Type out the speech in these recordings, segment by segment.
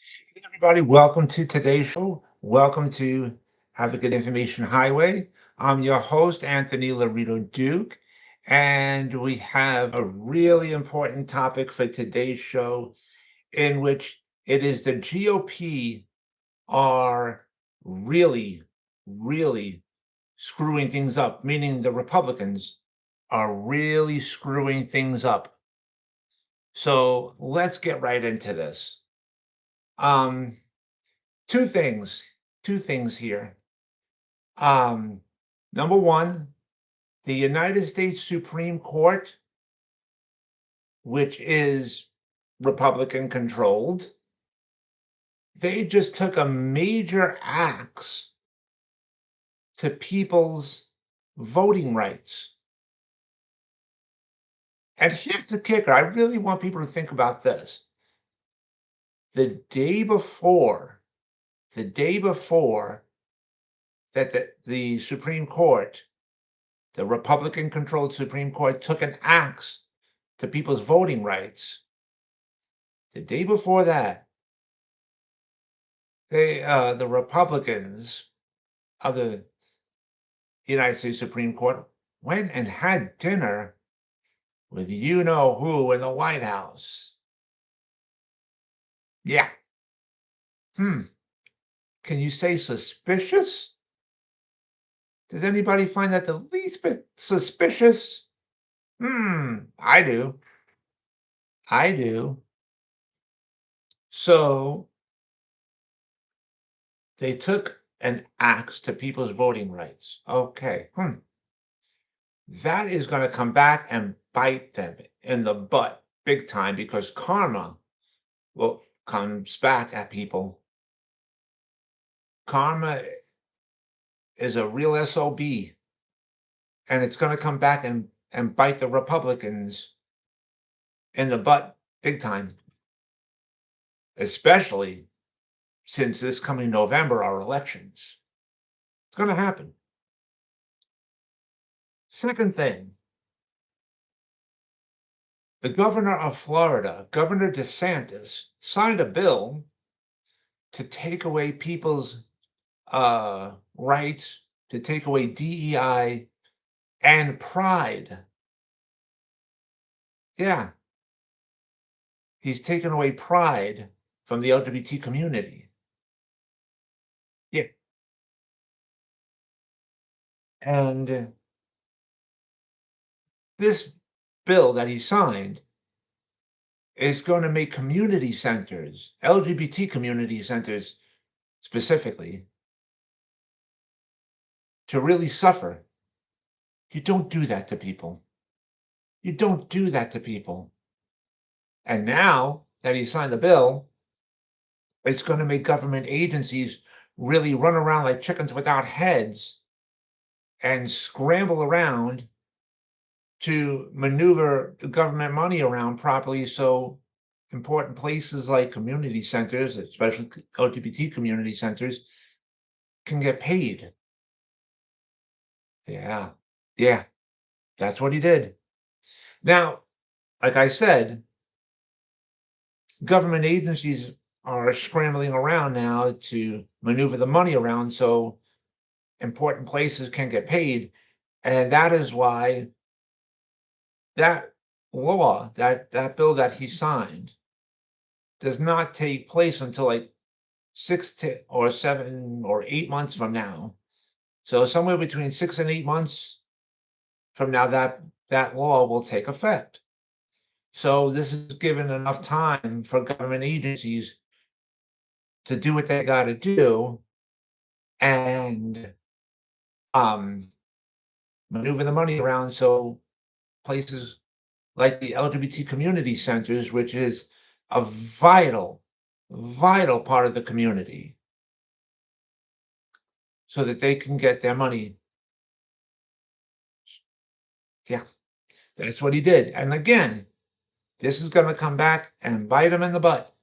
Hey, everybody, welcome to today's show. Welcome to Have a Good Information Highway. I'm your host, Anthony Lorito-Duke, and we have a really important topic for today's show in which it is the GOP are really, really screwing things up, meaning the Republicans are really screwing things up. So let's get right into this. Um, two things, two things here. Um, Number one, the United States Supreme Court, which is Republican controlled, they just took a major axe to people's voting rights. And here's the kicker. I really want people to think about this. The day before, the day before that the Supreme Court, the Republican controlled Supreme Court, took an axe to people's voting rights, the day before that, the Republicans of the United States Supreme Court went and had dinner with you know who in the White House. Yeah. Hmm. Can you say suspicious? Does anybody find that the least bit suspicious? I do. I do. So they took an axe to people's voting rights. Okay. That is going to come back and bite them in the butt big time because karma will comes back at people. Karma is a real SOB, and it's going to come back and bite the Republicans in the butt big time, especially since this coming November are elections. It's going to happen. Second thing, the governor of Florida, Governor DeSantis, signed a bill to take away people's rights, to take away DEI and pride. Yeah, he's taken away pride from the LGBT community. Yeah, and this bill that he signed is going to make community centers, LGBT community centers specifically, to really suffer. You don't do that to people. You don't do that to people. And now that he signed the bill, it's going to make government agencies really run around like chickens without heads and scramble around to maneuver the government money around properly so important places like community centers, especially LGBT community centers, can get paid. Yeah. Yeah. That's what he did. Now, like I said, government agencies are scrambling around now to maneuver the money around so important places can get paid. And that is why that law, that bill that he signed, does not take place until like 6 to or 7 or 8 months from now. So somewhere between 6 and 8 months from now, that law will take effect. So this is given enough time for government agencies to do what they gotta do and, um, maneuver the money around so places like the LGBT community centers, which is a vital, vital part of the community, so that they can get their money. Yeah, that's what he did. And again, this is going to come back and bite him in the butt.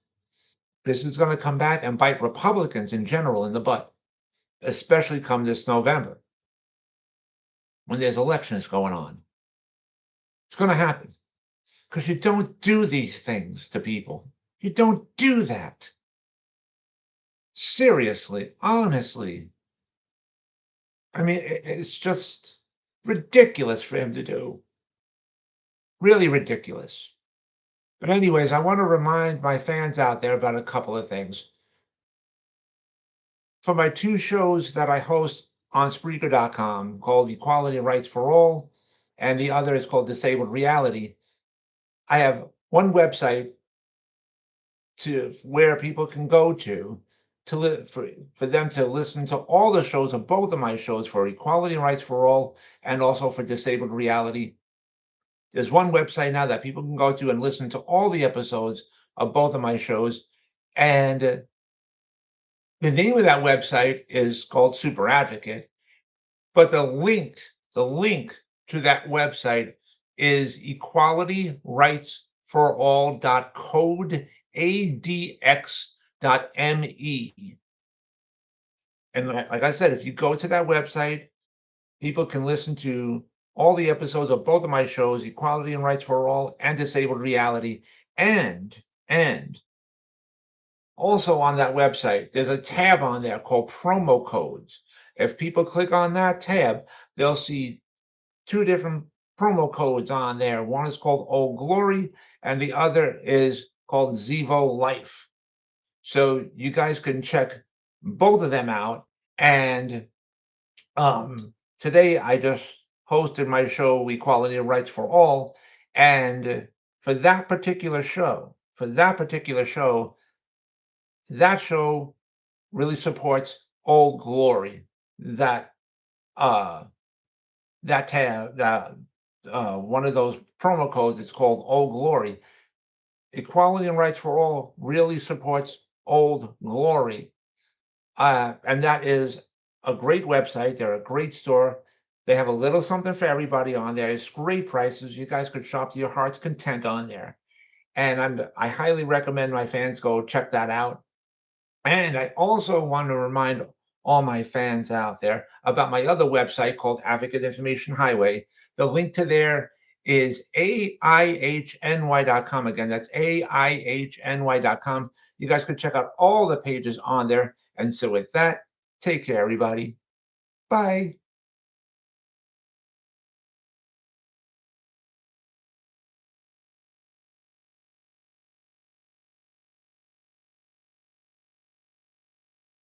This is going to come back and bite Republicans in general in the butt, especially come this November when there's elections going on. It's going to happen because you don't do these things to people. You don't do that. Seriously, honestly. I mean, it's just ridiculous for him to do. Really ridiculous. But anyways, I want to remind my fans out there about a couple of things. For my two shows that I host on Spreaker.com called Equality and Rights for All, and the other is called Disabled Reality, I have one website to where people can go for them to listen to all the shows of both of my shows for Equality and Rights for All and also for Disabled Reality. There's one website now that people can go to and listen to all the episodes of both of my shows. And the name of that website is called Super Advocate, but the link to that website is equalityrightsforall.code.adx.me. And like I said, if you go to that website, people can listen to all the episodes of both of my shows, Equality and Rights for All and Disabled Reality. And also on that website, there's a tab on there called promo codes. If people click on that tab, they'll see two different promo codes on there. One is called Old Glory, and the other is called Zevo Life. So you guys can check both of them out. And today I just hosted my show, Equality and Rights for All. And that show really supports Old Glory. That uh that tab that one of those promo codes, it's called Old Glory. Equality and Rights for All really supports Old Glory. And that is a great website. They're a great store. They have a little something for everybody on there. It's great prices. You guys could shop to your heart's content on there. And I highly recommend my fans go check that out. And I also want to remind all my fans out there about my other website called Advocate Information Highway. The link to there is AIHNY.com. Again, that's AIHNY.com. You guys can check out all the pages on there. And so with that, take care, everybody. Bye.